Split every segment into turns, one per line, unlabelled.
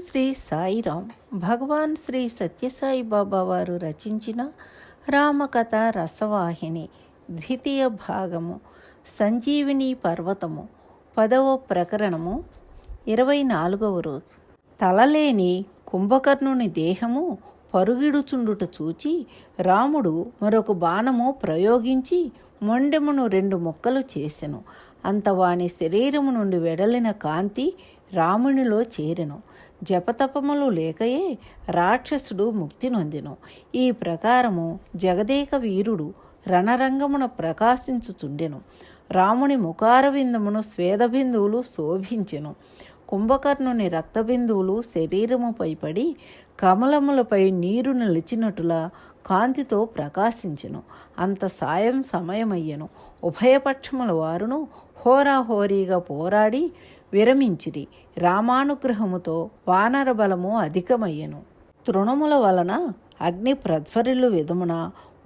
శ్రీ సాయిరాం. భగవాన్ శ్రీ సత్యసాయి బాబా వారు రచించిన రామకథ రసవాహిని ద్వితీయ భాగము సంజీవిని పర్వతము 10వ ప్రకరణము 24వ రోజు. తలలేని కుంభకర్ణుని దేహము పరుగిడుచుండుట చూచి రాముడు మరొక బాణము ప్రయోగించి మొండెమును 2 ముక్కలు చేసెను. అంత వాని శరీరము నుండి వెడలిన కాంతి రామునిలో చేరెను. జపతపములు లేకయే రాక్షసుడు ముక్తి నొందెను. ఈ ప్రకారము జగదేక వీరుడు రణరంగమున ప్రకాశించుచుండెను. రాముని ముఖారవిందమును స్వేదబిందువులు శోభించెను. కుంభకర్ణుని రక్తబిందువులు శరీరముపై పడి కమలములపై నీరు నిలిచినట్టులా కాంతితో ప్రకాశించెను. అంత సాయం సమయమయ్యను. ఉభయపక్షముల వారును హోరాహోరీగా పోరాడి విరమించిరి. రామానుగ్రహముతో వానర బలము అధికమయ్యను. తృణముల వలన అగ్ని ప్రజ్వరిల్లు విధమున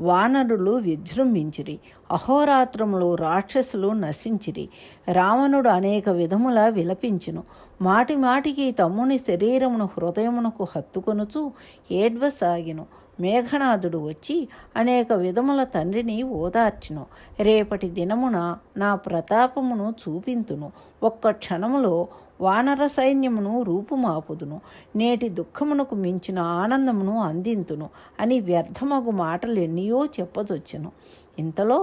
వానరులు విజృంభించిరి. అహోరాత్రములు రాక్షసులు నశించిరి. రావణుడు అనేక విధముల విలపించెను. మాటి మాటికి తమ్ముని శరీరమును హృదయమునకు హత్తుకొనుచు ఏడ్వసాగెను. మేఘనాథుడు వచ్చి అనేక విధముల తండ్రిని ఓదార్చును. రేపటి దినమున నా ప్రతాపమును చూపింతును. ఒక్క క్షణములో వానర సైన్యమును రూపుమాపుదును. నేటి దుఃఖమునకు మించిన ఆనందమును అందింతును అని వ్యర్థమగు మాటలెన్నియో చెప్పదొచ్చెను. ఇంతలో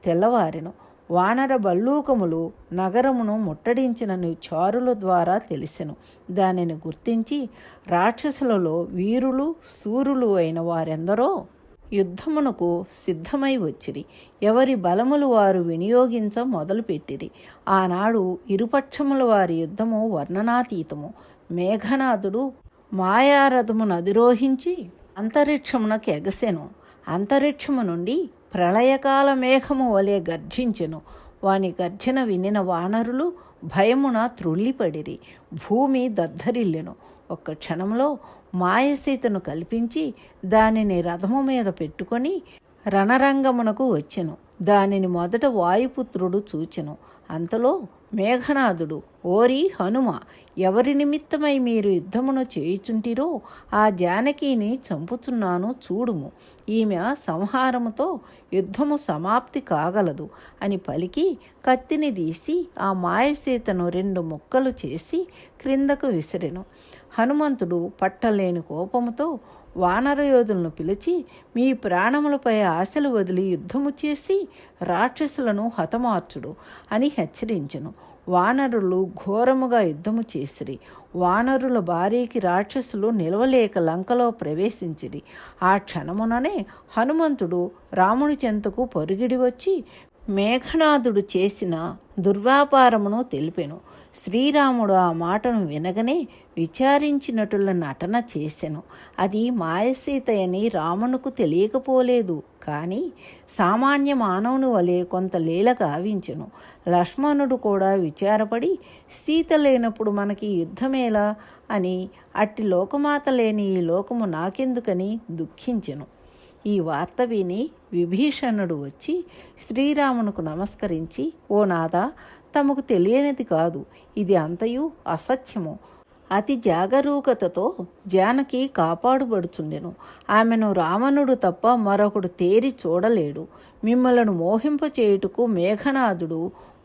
తెల్లవారెను. వానర బల్లూకములు నగరమును ముట్టడించిన చారుల ద్వారా తెలిసెను. దానిని గుర్తించి రాక్షసులలో వీరులు శూరులు అయిన వారెందరో యుద్ధమునకు సిద్ధమై వచ్చిరి. ఎవరి బలములు వారు వినియోగించ మొదలుపెట్టిరి. ఆనాడు ఇరుపక్షముల వారి యుద్ధము వర్ణనాతీతము. మేఘనాథుడు మాయారథమును అధిరోహించి అంతరిక్షమునకు ఎగసెను. అంతరిక్షము నుండి ప్రళయకాల మేఘము వలె గర్జించెను. వాని గర్జన వినిన వానరులు భయమున త్రుళ్ళిపడిరి. భూమి దద్దరిల్లెను. ఒక్క క్షణంలో మాయసీతను కల్పించి దానిని రథము మీద పెట్టుకొని రణరంగమునకు వచ్చెను. దానిని మొదట వాయుపుత్రుడు చూచెను. అంతలో మేఘనాథుడు, ఓరి హనుమ, ఎవరి నిమిత్తమై మీరు యుద్ధమును చేయుచుంటిరో ఆ జానకిని చంపుచున్నాను చూడుము. ఈమె సంహారముతో యుద్ధము సమాప్తి కాగలదు అని పలికి కత్తిని తీసి ఆ మాయసీతను 2 ముక్కలు చేసి క్రిందకు విసిరెను. హనుమంతుడు పట్టలేని కోపముతో వానరయోధులను పిలిచి, మీ ప్రాణములపై ఆశలు వదిలి యుద్ధము చేసి రాక్షసులను హతమార్చుడు అని హెచ్చరించెను. వానరులు ఘోరముగా యుద్ధము చేసిరి. వానరుల భార్యకి రాక్షసులు నిలవలేక లంకలో ప్రవేశించిరి. ఆ క్షణముననే హనుమంతుడు రాముని చెంతకు పరుగిడి వచ్చి మేఘనాథుడు చేసిన దుర్వ్యాపారమును తెలిపెను. శ్రీరాముడు ఆ మాటను వినగనే విచారించినట్టుల నటన చేసెను. అది మాయసీతయని రామునకు తెలియకపోలేదు. కానీ సామాన్య మానవుని వలె కొంత లీల గావించెను. లక్ష్మణుడు కూడా విచారపడి, సీత లేనప్పుడు మనకి యుద్ధమేలా అని, అట్టి లోకమాత లేని ఈ లోకము నాకెందుకని దుఃఖించెను. ఈ వార్త విని విభీషణుడు వచ్చి శ్రీరామునకు నమస్కరించి, ఓ నాథా, తమకు తెలియనిది కాదు, ఇది అంతయు అసత్యము. అతి జాగరూకతతో జానకి కాపాడుబడుచుండెను. ఆమెను రావణుడు తప్ప మరొకడు తేరి చూడలేడు. మిమ్మలను మోహింపచేయుటకు మేఘనాథుడు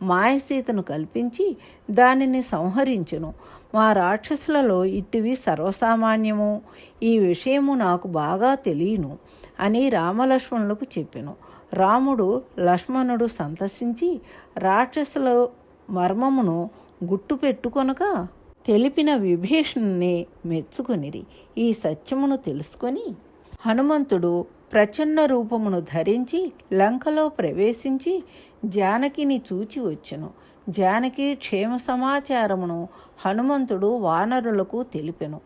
మాయసీతను కల్పించి దానిని సంహరించెను. మా రాక్షసులలో ఇట్టివి సర్వసామాన్యము. ఈ విషయము నాకు బాగా తెలియను అని రామలక్ష్మణులకు చెప్పెను. రాముడు లక్ష్మణుడు సంతసించి రాక్షసుల మర్మమును గుట్టు పెట్టుకొనక తెలిపిన విభీషణుని మెచ్చుకొనిరి. ఈ సత్యమును తెలుసుకొని హనుమంతుడు ప్రచన్న రూపమును ధరించి లంకలో ప్రవేశించి జానకిని చూచి వచ్చెను. జానకి క్షేమ సమాచారమును హనుమంతుడు వానరులకు తెలిపెను.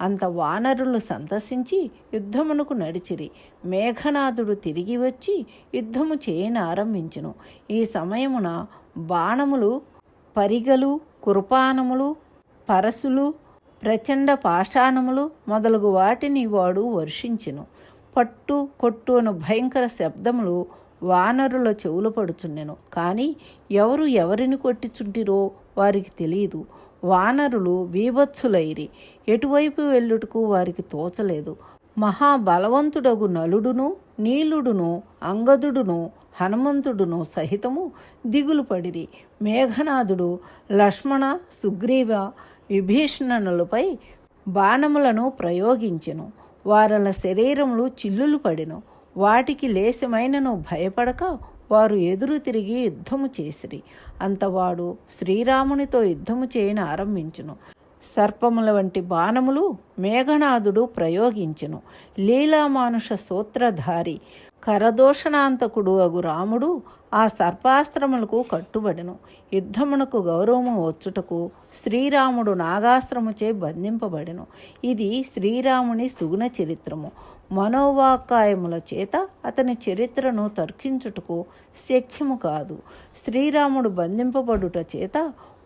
అంత వానరులు సంతసించి యుద్ధమునకు నడిచిరి. మేఘనాథుడు తిరిగి వచ్చి యుద్ధము చేయనారంభించెను. ఈ సమయమున బాణములు, పరిగలు, కుర్పానములు, పరశులు, ప్రచండ పాషాణములు మొదలగు వాటిని వాడు వర్షించెను. పట్టు కొట్టు అను భయంకర శబ్దములు వానరుల చెవులు పడుచుండెను. కానీ ఎవరు ఎవరిని కొట్టిచుంటిరో వారికి తెలియదు. వానరులు బీభత్సులైరి. ఎటువైపు వెళ్ళుటకు వారికి తోచలేదు. మహాబలవంతుడగు నలుడును, నీలుడును, అంగదుడును, హనుమంతుడును సహితము దిగులు పడిరి. మేఘనాథుడు లక్ష్మణ, సుగ్రీవ, విభీషణులపై బాణములను ప్రయోగించెను. వారల శరీరములు చిల్లులు పడెను. వాటికి లేశమైనను భయపడక వారు ఎదురు తిరిగి యుద్ధము చేసిరి. అంతవాడు శ్రీరామునితో యుద్ధము చేయని ఆరంభించును. సర్పముల వంటి బాణములు మేఘనాథుడు ప్రయోగించెను. లీలామానుష సూత్రధారి కరదోషణాంతకుడు అగు రాముడు ఆ సర్పాస్త్రములకు కట్టుబడెను. యుద్ధమునకు గౌరవము వచ్చుటకు శ్రీరాముడు నాగాస్త్రముచే బంధింపబడెను. ఇది శ్రీరాముని సుగుణ చరిత్రము. మనోవాక్కాయముల చేత అతని చరిత్రను తర్కించుటకు శక్యము కాదు. శ్రీరాముడు బంధింపబడుట చేత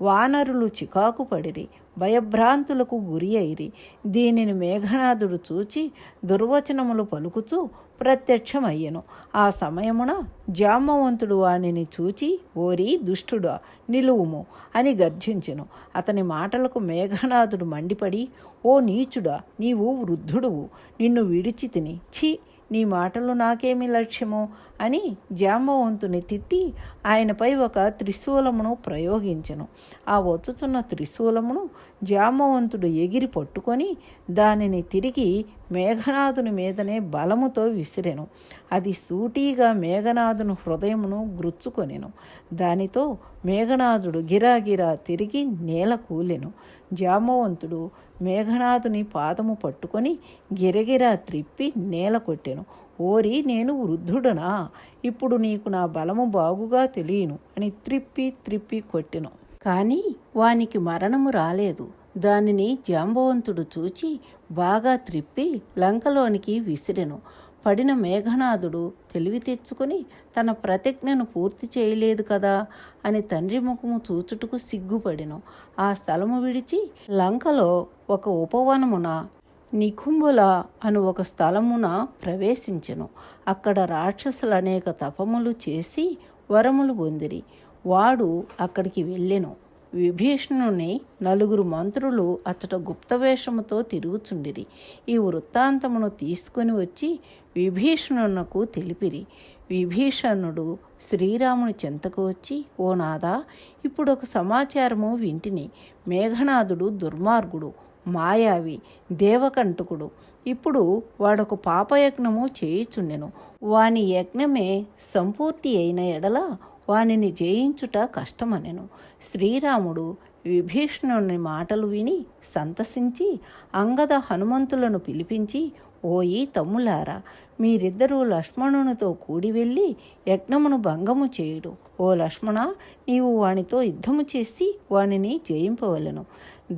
వానరులు చికాకు పడిరి, భయభ్రాంతులకు గురి అయిరి. దీనిని మేఘనాథుడు చూచి దుర్వచనములు పలుకుచూ ప్రత్యక్షమయ్యెను. ఆ సమయమున జాంబవంతుడు వానిని చూచి, ఓరి దుష్టుడా, నిలువుము అని గర్జించెను. అతని మాటలకు మేఘనాథుడు మండిపడి, ఓ నీచుడా, నీవు వృద్ధుడువు, నిన్ను విడిచి తిని, ఛీ, నీ మాటలు నాకేమి లక్ష్యమో అని జాంబవంతుని తిట్టి ఆయనపై ఒక త్రిశూలమును ప్రయోగించెను. ఆ వచ్చుచున్న త్రిశూలమును జాంబవంతుడు ఎగిరి పట్టుకొని దానిని తిరిగి మేఘనాథుని మీదనే బలముతో విసిరెను. అది సూటిగా మేఘనాథుని హృదయమును గ్రుచ్చుకొనెను. దానితో మేఘనాథుడు గిరాగిరా తిరిగి నేల కూలెను. జాంబవంతుడు మేఘనాథుని పాదము పట్టుకొని గిరగిరా త్రిప్పి నేల కొట్టెను. ఓరి, నేను వృద్ధుడనా? ఇప్పుడు నీకు నా బలము బాగుగా తెలియను అని త్రిప్పి కొట్టెను. కానీ వానికి మరణము రాలేదు. దానిని జాంబవంతుడు చూచి బాగా త్రిప్పి లంకలోనికి విసిరెను. పడిన మేఘనాథుడు తెలివి తెచ్చుకొని తన ప్రతిజ్ఞను పూర్తి చేయలేదు కదా అని తండ్రి ముఖము చూచుటకు సిగ్గుపడెను. ఆ స్థలము విడిచి లంకలో ఒక ఉపవనమున నికుంభుల అను ఒక స్థలమున ప్రవేశించెను. అక్కడ రాక్షసులు అనేక తపములు చేసి వరములు పొందిరి. వాడు అక్కడికి వెళ్ళెను. విభీషణుని నలుగురు మంత్రులు అచ్చట గుప్తవేషముతో తిరుగుచుండిరి. ఈ వృత్తాంతమును తీసుకొని వచ్చి విభీషణునకు తెలిపిరి. విభీషణుడు శ్రీరాముని చెంతకు వచ్చి, ఓ నాదా, ఇప్పుడు ఒక సమాచారము వింటిని. మేఘనాథుడు దుర్మార్గుడు, మాయావి, దేవకంటకుడు. ఇప్పుడు వాడొక పాపయజ్ఞము చేయుచుండెను. వాని యజ్ఞమే సంపూర్తి అయిన ఎడల వానిని జయించుట కష్టమనెను. శ్రీరాముడు విభీషణుని మాటలు విని సంతసించి అంగద హనుమంతులను పిలిపించి, ఓయి తమ్ములారా, మీరిద్దరూ లక్ష్మణునితో కూడి వెళ్ళి యజ్ఞమును భంగము చేయుడు. ఓ లక్ష్మణ, నీవు వానితో యుద్ధము చేసి వానిని జయింపవలెను.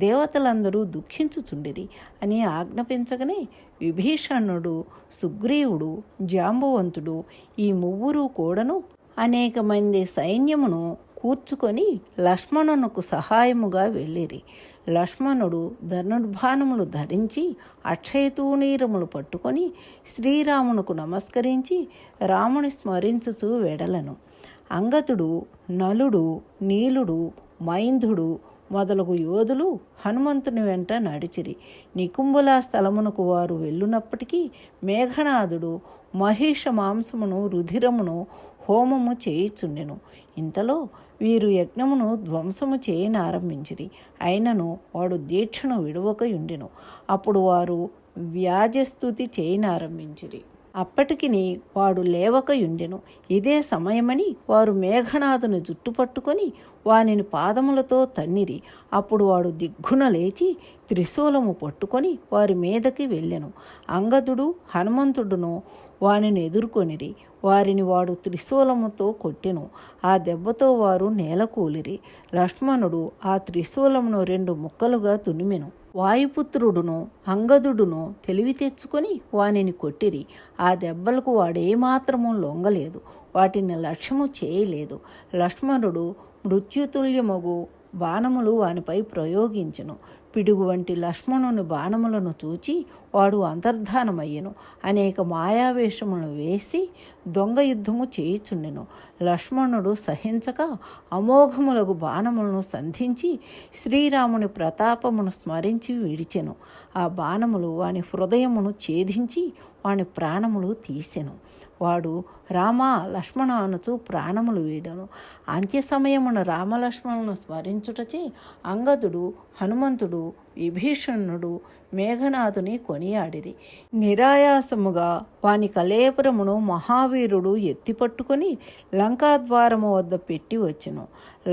దేవతలందరూ దుఃఖించుచుండిరి అని ఆజ్ఞాపించగానే విభీషణుడు, సుగ్రీవుడు, జాంబవంతుడు ఈ ముగ్గురు కూడాను అనేక మంది సైన్యమును కూర్చుకొని లక్ష్మణునకు సహాయముగా వెళ్ళిరి. లక్ష్మణుడు ధనుర్బాణములు ధరించి అక్షయతూణీరములు పట్టుకొని శ్రీరామునకు నమస్కరించి రాముని స్మరించుచూ వెడలను. అంగదుడు, నలుడు, నీలుడు, మైంధుడు మొదలగు యోధులు హనుమంతుని వెంట నడిచిరి. నికుంభుల స్థలమునకు వారు వెళ్ళునప్పటికీ మేఘనాథుడు మహిష మాంసమును రుధిరమును హోమము చేయుచుండెను. ఇంతలో వీరు యజ్ఞమును ధ్వంసము చేయనారంభించిరి. అయినను వాడు దీక్షను విడువకయుండెను. అప్పుడు వారు వ్యాజస్తుతి చేయనారంభించిరి. అప్పటికిని వాడు లేవకయుండెను. ఇదే సమయమని వారు మేఘనాథుని జుట్టు పట్టుకొని వానిని పాదములతో తన్నిరి. అప్పుడు వాడు దిగ్గున లేచి త్రిశూలము పట్టుకొని వారి మీదకి వెళ్ళెను. అంగదుడు, హనుమంతుడును వానిని ఎదుర్కొనిరి. వారిని వాడు త్రిశూలముతో కొట్టెను. ఆ దెబ్బతో వారు నేలకూలిరి. లక్ష్మణుడు ఆ త్రిశూలమును 2 ముక్కలుగా తునిమెను. వాయుపుత్రుడును అంగదుడును తెలివి తెచ్చుకొని వానిని కొట్టిరి. ఆ దెబ్బలకు వాడేమాత్రము లొంగలేదు, వాటిని లక్ష్యము చేయలేదు. లక్ష్మణుడు మృత్యుతుల్యమగు బాణములు వానిపై ప్రయోగించెను. పిడుగు వంటి లక్ష్మణుని బాణములను చూచి వాడు అంతర్ధానమయ్యెను. అనేక మాయావేషములను వేసి దొంగ యుద్ధము చేయుచుండెను. లక్ష్మణుడు సహించక అమోఘములకు బాణములను సంధించి శ్రీరాముని ప్రతాపమును స్మరించి విడిచెను. ఆ బాణములు వాని హృదయమును ఛేదించి వాని ప్రాణములు తీసెను. వాడు రామ లక్ష్మణ అనుచు ప్రాణములు వీడెను. అంత్య సమయమున రామలక్ష్మణులను స్మరించుటచే అంగదుడు, హనుమంతుడు, విభీషణుడు మేఘనాథుని కొనియాడిరి. నిరాయాసముగా వాని కలేపురమును మహావీరుడు ఎత్తిపట్టుకొని లంకాద్వారము వద్ద పెట్టి వచ్చెను.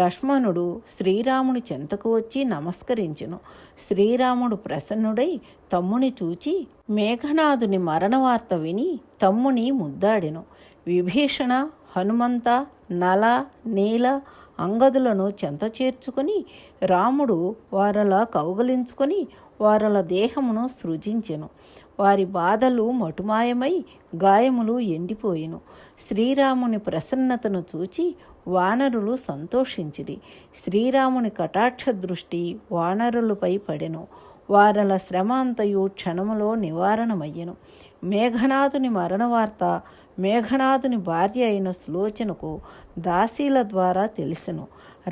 లక్ష్మణుడు శ్రీరాముని చెంతకు వచ్చి నమస్కరించెను. శ్రీరాముడు ప్రసన్నుడై తమ్ముని చూచి మేఘనాథుని మరణవార్త విని తమ్ముని ముద్దాడెను. విభీషణ, హనుమంత, నల, నీల, అంగదులను చెంత చేర్చుకొని రాముడు వారలా కౌగలించుకొని వారల దేహమును సృజించెను. వారి బాధలు మటుమాయమై గాయములు ఎండిపోయెను. శ్రీరాముని ప్రసన్నతను చూచి వానరులు సంతోషించిరి. శ్రీరాముని కటాక్ష దృష్టి వానరులపై పడెను. వారల శ్రమ అంతయు క్షణములో నివారణమయ్యెను. మేఘనాథుని మరణవార్త మేఘనాథుని భార్య అయిన సులోచనకు దాసీల ద్వారా తెలిసెను.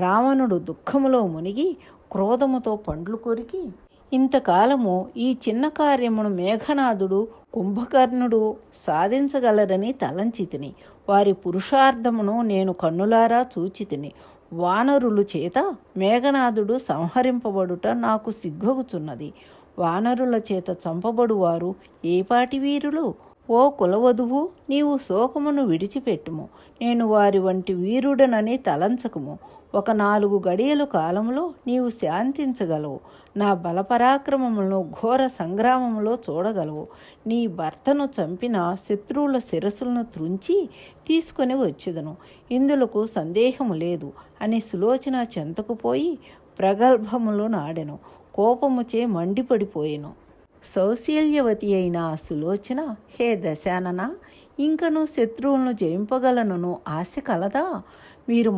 రావణుడు దుఃఖములో మునిగి క్రోధముతో పండ్లు కొరికి ఇంతకాలము ఈ చిన్న కార్యమును మేఘనాథుడు, కుంభకర్ణుడు సాధించగలరని తలంచితిని. వారి పురుషార్థమును నేను కన్నులారా చూచితిని. వానరులు చేత మేఘనాథుడు సంహరింపబడుట నాకు సిగ్గొగుచున్నది. వానరుల చేత చంపబడువారు ఏపాటి వీరులు? ఓ కులవధువు, నీవు శోకమును విడిచిపెట్టుము. నేను వారి వంటి వీరుడనని తలంచకుము. ఒక 4 గడియల కాలంలో నీవు శాంతించగలవు. నా బలపరాక్రమములను ఘోర సంగ్రామములో చూడగలవు. నీ భర్తను చంపిన శత్రువుల శిరస్సులను త్రుంచి తీసుకొని వచ్చేదను. ఇందులకు సందేహము లేదు అని సులోచన చెంతకు పోయి ప్రగల్భములు నాడెను. కోపముచే మండిపడిపోయెను. సౌశీల్యవతి అయిన సులోచన, హే దశానన, ఇంకను శత్రువులను జయింపగలనను ఆశ కలదా? మీరు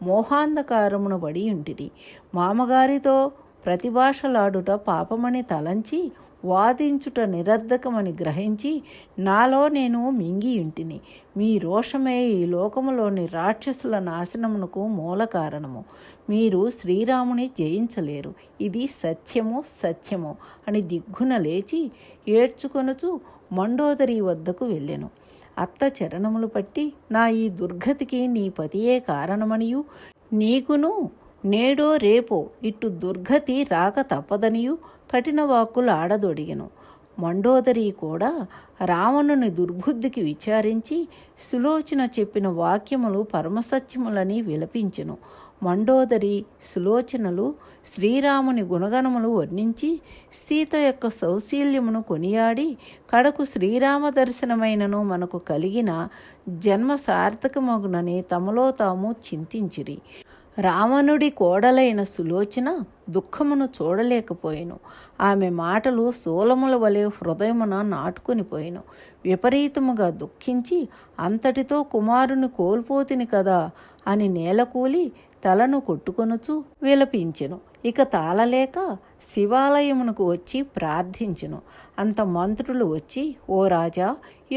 మోహాంధకారమును పడి ఉంటిరి. మామగారితో ప్రతిభాషలాడుట పాపమని తలంచి వాదించుట నిరర్ధకమని గ్రహించి నాలో నేను మింగి ఇంటిని. మీ రోషమే ఈ లోకములోని రాక్షసుల నాశనమునకు మూల కారణము. మీరు శ్రీరాముని జయించలేరు. ఇది సత్యము సత్యము అని దిగ్గున లేచి ఏడ్చుకొనుచు మండోదరి వద్దకు వెళ్ళెను. అత్త చరణములు పట్టి, నా ఈ దుర్గతికి నీ పతియే కారణమనియు, నీకును నేడో రేపో ఇట్టు దుర్గతి రాక తప్పదనియు కఠిన వాక్కులు ఆడదొడిగెను. మండోదరి కూడా రావణుని దుర్బుద్ధికి విచారించి సులోచన చెప్పిన వాక్యములు పరమసత్యములని విలపించెను. మండోదరి, సులోచనలు శ్రీరాముని గుణగణములు వర్ణించి సీత యొక్క సౌశీల్యమును కొనియాడి కడకు శ్రీరామ దర్శనమైనను మనకు కలిగిన జన్మ సార్థకమగునని తమలో తాము చింతించిరి. రావణుడి కోడలైన సులోచన దుఃఖమును చూడలేకపోయెను. ఆమె మాటలు శూలముల వలె హృదయమున నాటుకునిపోయెను. విపరీతముగా దుఃఖించి అంతటితో కుమారుని కోల్పోతిని కదా అని నేలకూలి తలను కొట్టుకొనుచు విలపించెను. ఇక తాళలేక శివాలయమునకు వచ్చి ప్రార్థించెను. అంత మంత్రులు వచ్చి, ఓ రాజా,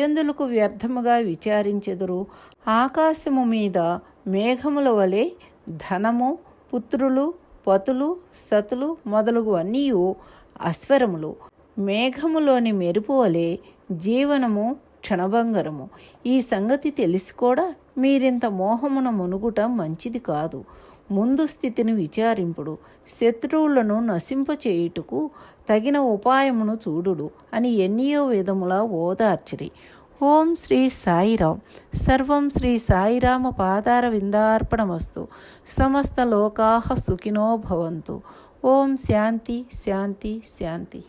ఎందులకు వ్యర్థముగా విచారించెదురు? ఆకాశము మీద మేఘముల వలె ధనము, పుత్రులు, పతులు, సతులు మొదలగు అన్నీ అశ్వరములు. మేఘములోని మెరుపు వలె జీవనము క్షణభంగరము. ఈ సంగతి తెలిసి కూడా మీరింత మోహమున మునుగుట మంచిది కాదు. ముందు స్థితిని విచారింపుడు, శత్రువులను నశింపచేయుటకు తగిన ఉపాయమును చూడుడు అని ఎన్నియో విధముల ఓదార్చిరి. ఓం శ్రీ సాయిరామ్. సర్వం శ్రీ సాయిరామ పాదార విందార్పణమస్తు. సమస్త లోకాః సుఖినో భవంతు. ఓం శాంతి శాంతి శాంతి.